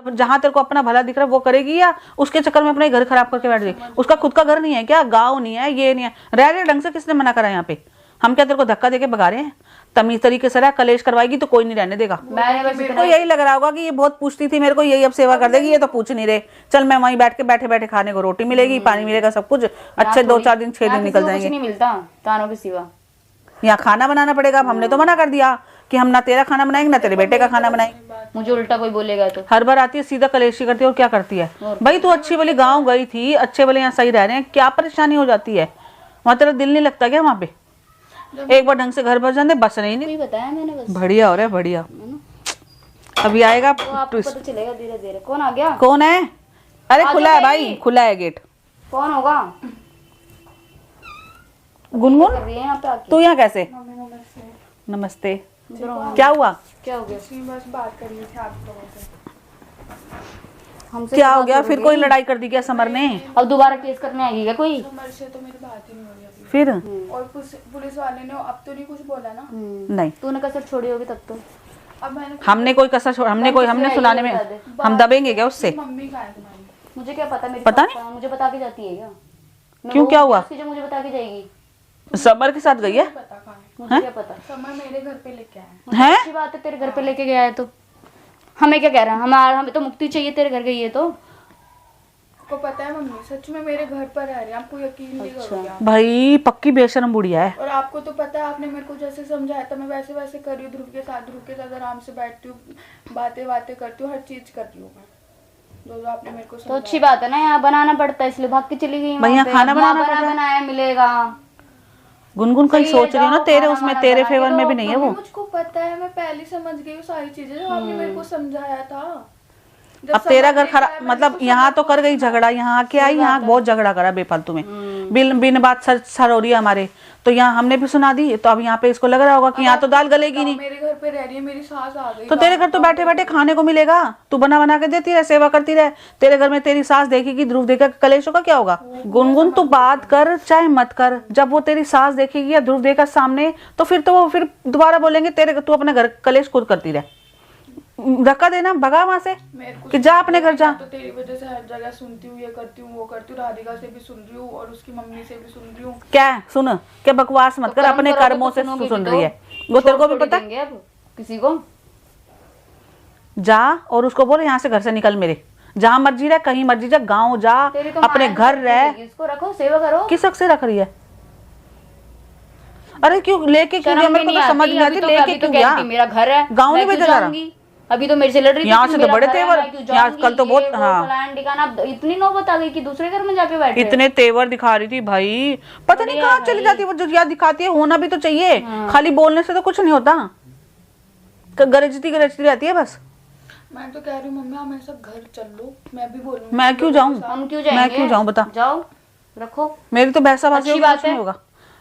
जहाँ तेरे को अपना भला दिख रहा है वो करेगी, या उसके चक्कर में अपना घर खराब करके बैठ गई। उसका खुद का घर नहीं है क्या, गाँव नहीं है, ये नहीं है, रह रहे ढंग से, किसने मना करा यहाँ पे? हम क्या तेरे को धक्का देके भगा रहे हैं? तमीज तरीके से रह, कलेश करवाएगी तो कोई नहीं रहने देगा। मेरे को यही लग रहा होगा कि ये बहुत पूछती थी मेरे को, यही अब सेवा कर देगी, ये तो पूछ नहीं रहे। चल मैं वहीं बैठ के बैठे बैठे खाने को रोटी मिलेगी, पानी मिलेगा, सब कुछ अच्छे 2-4 दिन 6 दिन निकल जाएंगे। नहीं मिलता तानों के सिवा। यहाँ खाना बनाना पड़ेगा। अब हमने तो मना कर दिया कि हम ना तेरा खाना बनाएंगे ना तेरे बेटे का खाना बनाएंगे। मुझे उल्टा कोई बोलेगा तो हर बार आती है सीधा कलेशी करती है। और क्या करती है भाई, तू अच्छी वाली गाँव गई थी, अच्छे वाले यहाँ सही रह रहे हैं, क्या परेशानी हो जाती है? वहाँ तेरा दिल नहीं लगता क्या? वहाँ पे एक बार ढंग से घर भर जाते, बस नहीं बताया मैंने बस। बढ़िया हो रहा है, बढ़िया। अभी आएगा तो आपको पता चलेगा धीरे धीरे। कौन आ गया? कौन है? अरे खुला है भाई, खुला है गेट। कौन होगा? गुनगुन यहाँ पे आके। तू यहाँ कैसे? नमस्ते। क्या हुआ? क्या हो गया? बस बात कर रही थी आप लोगों से। हमसे क्या हो गया? फिर कोई लड़ाई कर दी क्या समर ने? अब दोबारा केस करने आएगी क्या कोई? समर से तो मेरी बात ही नहीं हो रही अभी। फिर और पुलिस वाले ने अब तो नहीं कुछ बोला ना। नहीं, तूने कसर छोड़ी होगी तब तो। अब मैंने हमने कोई कसर हमने सुनाने में हम दबेंगे क्या उससे? मम्मी का है तुम्हारी। मुझे क्या पता? मेरी पता नहीं, मुझे बता के जाती है क्या? क्यों, क्या हुआ? जो मुझे बता के जाएगी। समर के साथ गई है? पता कहाँ है? मुझे क्या पता? समर मेरे घर पे लेके आया हैं? अच्छी बात है, तेरे घर पे लेके गया है तो हमें क्या कह रहा है? हमें तो मुक्ति चाहिए, तेरे घर गई है तो। आपको पता है मम्मी सच में मेरे घर पर रह रहे हैं, आपको यकीन नहीं करोगे आप। भाई पक्की बेशरम बुढ़िया है। और आपको तो पता है, आपने मेरे को जैसे समझाया था मैं वैसे वैसे कर रही हूँ। ध्रुव के साथ आराम से बैठती हूँ, बातें करती हूँ, हर चीज करती हूँ मैं। जो आपने मेरे को तो अच्छी बात है ना, यहाँ बनाना पड़ता है इसलिए भाग के चली गई। भैया खाना बनाना पड़ता है, बनाया मिलेगा। गुनगुन कहीं सोच रही हो ना तेरे उसमें, तेरे फेवर में भी नहीं है वो। मुझको पता है, मैं पहले समझ गई हूँ सारी चीजें जो आपने मेरे को समझाया था। अब तेरा घर खराब, मतलब यहाँ तो कर गई झगड़ा, यहाँ आके आई, यहाँ बहुत झगड़ा करा बेफालतू में, बिन बात सर हो रही है हमारे, तो यहाँ हमने भी सुना दी। तो अब यहाँ पे इसको लग रहा होगा कि यहाँ तो दाल गलेगी नहीं। मेरे घर पे रह रही है, मेरी सास आ गई तो तेरे घर तो बैठे बैठे खाने को मिलेगा, तू बना के देती रहे, सेवा करती रहे। तेरे घर में तेरी सास देखेगी, ध्रुव देखेगा, कलेश होगा, क्या होगा? गुनगुन तू बात कर चाहे मत कर, जब वो तेरी सास देखेगी या ध्रुव देखेगा सामने, तो फिर तो वो फिर दोबारा बोलेंगे तेरे, तू अपने घर कलेश खुद करती रहे। धक्का देना, भगा वहां से कि जा अपने घर जा। तो तेरी वजह से हर जगह सुनती हूँ, ये करती हूँ, वो करती हूँ, राधिका से भी सुन रही हूँ और उसकी मम्मी से भी सुन रही हूँ। क्या सुन, क्या बकवास मत कर, अपने कर्मों से सुन रही है वो, तेरे को भी पता। किसी को जा और उसको बोल यहाँ से घर से निकल, मेरे जहाँ मर्जी रह, कहीं मर्जी जा, गाँव जा, अपने घर रह। इसको रखो, सेवा करो। किस हक से रख रही है? अरे क्यों लेके, क्यों गया? मेरे को तो समझ नहीं आती, लेके क्यों गया? मेरा घर है, गाँव नहीं भेजा जा रहा। अभी तो मेरे से लड़ रही थी, यहाँ से तो बड़े तेवर, यहाँ कल तो बहुत, हाँ इतनी नौबत आ गई कि दूसरे घर में जाके बैठे। इतने तेवर दिखा रही थी भाई, पता नहीं कहाँ चली जाती है वो, जो याद दिखाती है। होना भी तो चाहिए, खाली बोलने से तो कुछ नहीं होता, गरजती रहती है बस। मैं तो कह रही हूँ मम्मी हमें सब घर चल लो, मैं भी बोलूंगी। मैं क्यों जाऊँ? हम क्यों जाएंगे? मैं क्यों जाऊँ बता? जाओ रखो। मेरी तो बहसाबाजी होगा,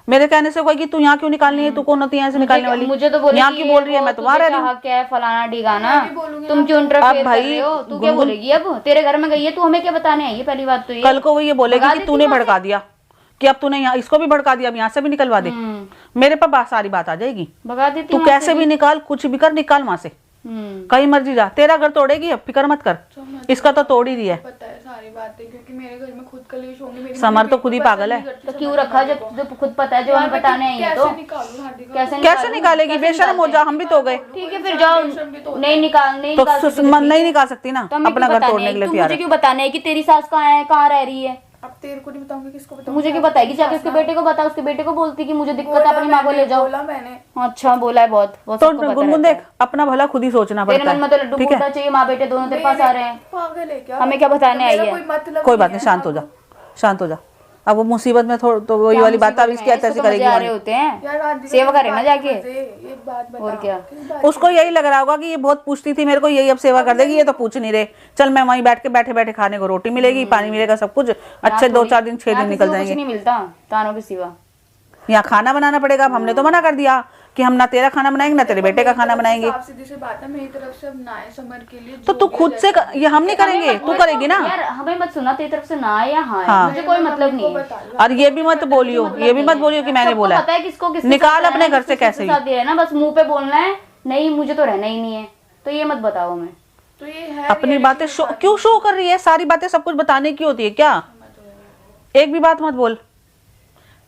मेरे कहने से कोई कि तू यहाँ क्यों निकालनी है, तू कौन होती है यहाँ से निकालने वाली? मुझे तो बोलेगी यहाँ की बोल रही है, मैं तुम्हारा रही हूँ। क्या है फलाना ढिगाना, तुम क्यों इंटरफेयर कर रहे हो? तू क्या बोलेगी? अब तेरे घर में गई है, तू हमें क्या बताने आई है? पहली बात तो ये, कल को वो ये बोलेगी कि तूने भड़का दिया, कि अब तूने यहाँ इसको भी भड़का दिया, अब यहाँ से भी निकलवा दे। मेरे पर सारी बात आ जाएगी, भगा देती। तू कैसे भी निकाल, कुछ भी कर, निकाल वहां से, कहीं मर्जी जा। तेरा घर तोड़ेगी, अब फिक्र मत कर, इसका तो तोड़ ही रही है। पता है सारी बातें, क्योंकि मेरे घर में खुद कलेश होंगे। मेरी समर तो खुद ही पागल है। तो क्यों रखा जब खुद पता है, जो हमें बताने आई है? तो कैसे निकालेगी? बेशर्म हो जा, हम भी तो गए। ठीक है फिर जाओ, नहीं निकाल सकती ना, अपना घर तोड़ने के लिए तैयार है। मुझे क्यों बताने कि तेरी सास कहाँ है, कहाँ रह रही है? अब तेरे को नहीं बताऊंगी, किसको बताऊंगी? मुझे क्यों बताएगी? जाके उसके बेटे को बता, उसके बेटे को बोलती कि मुझे दिक्कत है, अपनी माँ को ले जाओ। बोला मैंने। अच्छा बोला है, बहुत तो गुनगुन देख, अपना भला खुद ही सोचना पड़ता है। तेरे मन में तो लड्डू फूटना चाहिए, माँ बेटे दोनों तेरे पास आ रहे हैं। पागल है क्या? हमें क्या बताने आई है? कोई बात नहीं, शांत हो जा, शांत हो जा। अब वो मुसीबत में थोड़ा तो वही वाली बात अब इसकी ऐसी करेगी, होते हैं सेवा करे ना जाके। और क्या, उसको यही लग रहा होगा कि ये बहुत पूछती थी मेरे को, यही अब सेवा कर देगी, ये तो पूछ नहीं रहे। चल मैं वहीं बैठ के बैठे बैठे खाने को रोटी मिलेगी, पानी मिलेगा, सब कुछ अच्छे 2-4 दिन 6 दिन निकल जाएंगे। नहीं मिलता तानों के सिवा। यहाँ खाना बनाना पड़ेगा। अब हमने तो मना कर दिया कि हम ना तेरा खाना बनाएंगे ना तेरे बेटे का खाना बनाएंगे। सीधी सी बात है, मेरी तरफ से अब ना है समर के लिए। तो तू खुद से ये हम नहीं करेंगे, तू करेगी ना यार। हमें मत सुना, तेरी तरफ से ना है या हाँ, मुझे कोई मतलब नहीं है। और ये भी मत बोलियो, ये भी मत बोलियो कि मैंने बोला। पता है किसको किसको निकाल अपने घर से कैसे ना, बस मुंह पे बोलना है, नहीं मुझे तो रहना ही नहीं है, तो ये मत बताओ हमें। तो ये है अपनी reality बातें के शो साथ। क्यों शो कर रही है? सारी बातें सब कुछ बताने की होती है क्या? एक भी बात मत बोल।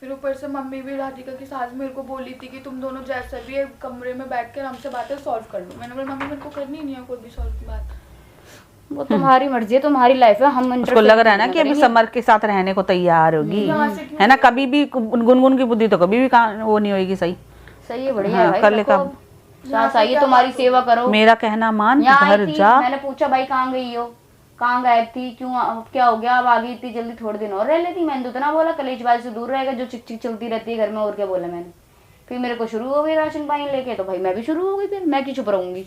फिर ऊपर से मम्मी भी राधिका की सास मेरे को बोली थी कि तुम दोनों जैसा भी है कमरे में बैठ कर हमसे बातें सॉल्व कर लो। मैंने बोला मम्मी मेरे को करनी नहीं है कोई भी सॉल्व की बात। वो तुम्हारी मर्जी है, तुम्हारी लाइफ है, हम उसको लग रहा है ना कि अभी समर के साथ रहने को तैयार होगी, यहाँ से क्यों है ना? कभी भी गुनगुन की बुद्धि तो कभी भी वो नहीं होगी। सही सही है, बढ़िया हाँ, है भाई, कर ले रखो। काम। सास आई है, तुम्हारी सेवा करो। मेरा कहना मान, यहाँ आई घर थी, जा। मैंने पूछा भाई कहाँ गई हो, कहाँ गायब थी, क्यों, क्या हो गया, अब आ गई इतनी जल्दी, थोड़े दिन और रह लेती। मैंने तो इतना बोला कलेशबाजी से दूर रहेगा, जो चिक चिक चलती रहती है घर में, और क्या बोला मैंने। फिर मेरे को शुरू हो गई राशन पानी लेके, तो भाई मैं भी शुरू हो गई, फिर मैं क्यों चुप रहूंगी,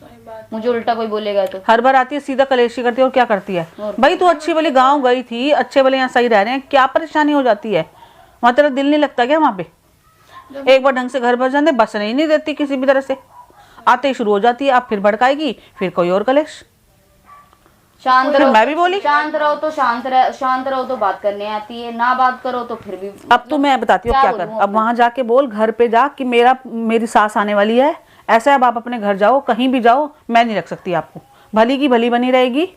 मुझे उल्टा कोई बोलेगा तो। हर बार आती है सीधा कलेशी करती है, और क्या करती है भाई? तू अच्छी वाली गांव गई थी, अच्छे वाले यहाँ सही रह रहे हैं, क्या परेशानी हो जाती है? वहां तेरा दिल नहीं लगता क्या? वहां पे एक बार ढंग से घर बस जाते, बस नहीं देती किसी भी तरह से, आते ही शुरू हो जाती है, अब फिर भड़काएगी, फिर कोई और कलेश। शांत फिर रहो, मैं भी बोली शांत रहो तो शांत रहो तो बात करने आती है, ना बात करो तो फिर भी। अब तो मैं बताती हूँ क्या कर। अब वहां जाके बोल, घर पे जा कि मेरी सास आने वाली है, ऐसा है, अब आप अपने घर जाओ, कहीं भी जाओ, मैं नहीं रख सकती आपको। भली की भली बनी रहेगी,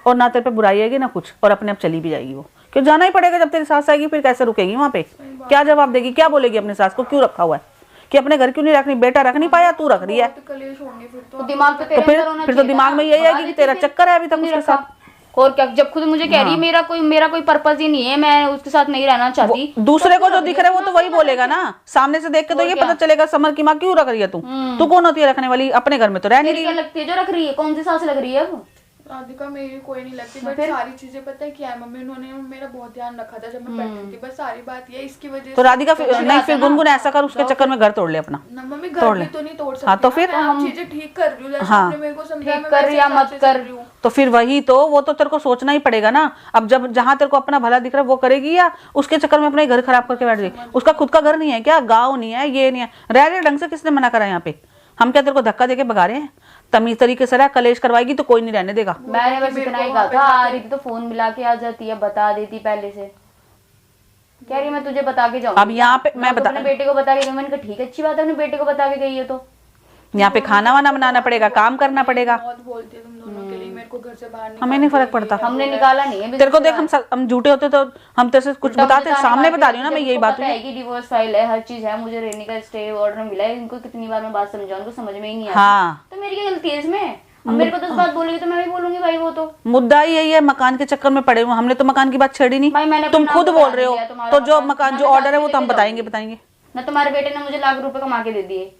और ना तेरे पे बुराई आएगी ना कुछ, और अपने आप चली भी जाएगी वो। क्यों जाना ही पड़ेगा, जब तेरी सास आएगी फिर कैसे रुकेगी वहां पे? क्या जवाब देगी, क्या बोलेगी अपने सास को? क्यों रखा हुआ है कि अपने घर क्यों नहीं रखनी? बेटा रख नहीं पाया, तू रख रही है, तो कलेश होंगे फिर तो दिमाग तो तो फिर तो दिमाग में यही आएगी कि तेरा चक्कर है अभी तक उसके साथ। और क्या, जब खुद मुझे कह रही है मेरा कोई पर्पस ही नहीं है, मैं उसके साथ नहीं रहना चाहती। दूसरे को जो दिख रहा है वो तो वही बोलेगा ना, सामने से देख के तो ये पता चलेगा समर की माँ क्यों रख रही है तू। तू कौन होती है रखने वाली? अपने घर में तो रह नहीं तेरी रही क्या लगती है जो रख रही है? कौन सी सास लग रही है अब? राधिका मेरी कोई नहीं लगती, बट सारी चीजें पता है क्या है, मम्मी उन्होंने मेरा बहुत ध्यान रखा था जब मैं बैठी थी, बस सारी बात ये इसकी वजह तो से। राधिका नहीं, फिर गुनगुन ऐसा कर, उसके चक्कर में घर तोड़ ले अपना। ना मम्मी घर भी तो नहीं तोड़ सकती। हाँ, तो फिर हम चीजें ठीक कर रही हूँ, जैसे हाँ, आपने मेरे को समझाया, ठीक मैं कर वैसे या हिसाब मत से कर। चल रही हूँ। तो फिर वही तो, वो तो तेरे को सोचना ही पड़ेगा ना। अब जब जहां तेरे को अपना भला दिख रहा है वो करेगी, या उसके चक्कर में अपना ही घर खराब करके बैठ जाएगी? उसका खुद का घर नहीं है क्या? गाँव नहीं है, ये नहीं है, रह रहे ढंग से, किसने मना करा यहाँ पे? हम क्या तेरे को धक्का देके भगा रहे हैं? तमीज तरीके से रह, कलेश करवाएगी तो कोई नहीं रहने देगा। मैंने बस इतना ही कहा था, आ रही थी तो फोन मिला के आ जाती है, बता देती पहले से। कह रही मैं तुझे बता के जाऊंगी। अब यहाँ पे मैं अपने बेटे को बता के गई, मैंने कहा ठीक है, अच्छी बात है, अपने बेटे को बता के गई है तो। यहाँ पे खाना वाना बनाना पड़ेगा, काम करना पड़ेगा। बहुत बोलती है तुम दोनों के लिए, मेरे को घर से बाहर निकाल हमें नहीं फर्क पड़ता। हमने निकाला नहीं है तेरे को देख, हम झूठे होते तो हम तेरे से कुछ बताते, सामने बता रही हूँ ना मैं यही बात। है कि डिवोर्स फाइल है, हर चीज है, मुझे रहने का स्टे ऑर्डर मिला है, इनको कितनी बार मैं बात समझाऊं, उनको समझ में ही नहीं आता। हाँ, तो मेरी क्या गलती है इसमें? अब मेरे को 10 बात बोलेगी तो मैं भी बोलूंगी भाई, वो तो मुद्दा ही यही है, मकान के चक्कर में पड़े हुए। हमने तो मकान की बात छेड़ी नहीं, भाई मैंने तुम अपना खुद नाम बोल बता रहे हो। दिया, तुम्हारा तो जो मकान मकान, जो मैं ऑर्डर है वो साथ तो हम लेके बताएंगे जाऊंगी। बताएंगे। ना तुम्हारे बेटे ने मुझे लाख रुपए कमा के दे दिए।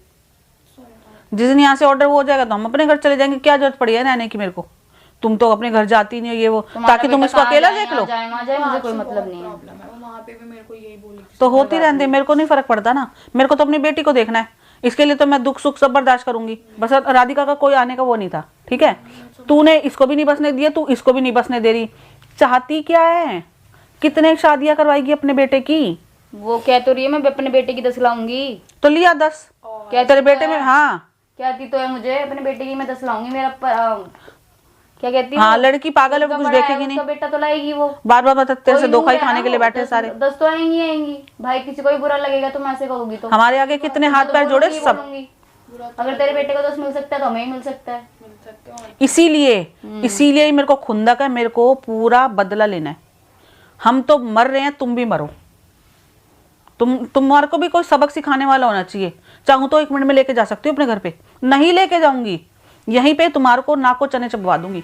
जिस दिन यहाँ से ऑर्डर हो जाएगा तो हम अपने घर चले जाएंगे। क्या जरूरत पड़ी है रहने की मेरे को? तुम तो अपने घर जाती नहीं हो, ये वो, ताकि तुम इसको अकेला देख लो। जाए मुझे कोई मतलब नहीं है। प्रॉब्लम है, वहाँ पे भी मेरे को यही बोली थी। तो होती रहने, मेरे को नहीं फर्क पड़ता ना। मेरे को तो अपनी बेटी को देखना है, इसके लिए तो मैं दुख सुख सब बर्दाश्त करूंगी। बस राधिका का कोई आने का वो नहीं था, ठीक है? तूने इसको भी नहीं बसने दिया, तू इसको भी नहीं बसने दे रही। चाहती क्या है? कितने शादियां करवाएगी अपने बेटे की? वो कह तो रही है मैं अपने बेटे की 10 लाऊंगी। तो लिया 10। क्या तेरे बेटे में? हाँ, कहती तो है मुझे अपने बेटे की मैं 10 लाऊंगी, मेरा क्या कहती है हाँ, वो? लड़की पागल है, वो उसका कुछ बड़ा है, देखेगी नहीं। उसका बेटा तो लाएगी वो। बार बार बता, तेरे से कोई धोखा ही नूर है खाने ना के लिए वो, बैठे 10 सारे। 10 तो आएंगी भाई, किसी को भी बुरा लगेगा तो मैं ऐसे कहूंगी तो हमारे आगे कितने हाथ पैर जोड़े सब। अगर तेरे बेटे को 10 मिल सकता है तो हमें ही मिल सकता है। मिल सकते हो। इसीलिए ही मेरे को खुंदक है, मेरे को पूरा बदला लेना है। हम तो मर रहे हैं, तुम भी मरो। तुम्हारे को भी कोई सबक सिखाने वाला होना चाहिए। चाहूं तो 1 मिनट में लेके जा सकती हूँ अपने घर पे, नहीं लेके जाऊंगी, यहीं पे तुम्हारे को नाक को चने चबवा दूंगी,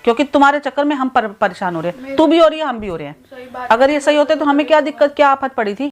क्योंकि तुम्हारे चक्कर में हम परेशान हो रहे हैं। तू भी हो रही है, हम भी हो रहे हैं। सही बात। अगर ये सही होते तो हमें क्या दिक्कत, क्या आफत पड़ी थी?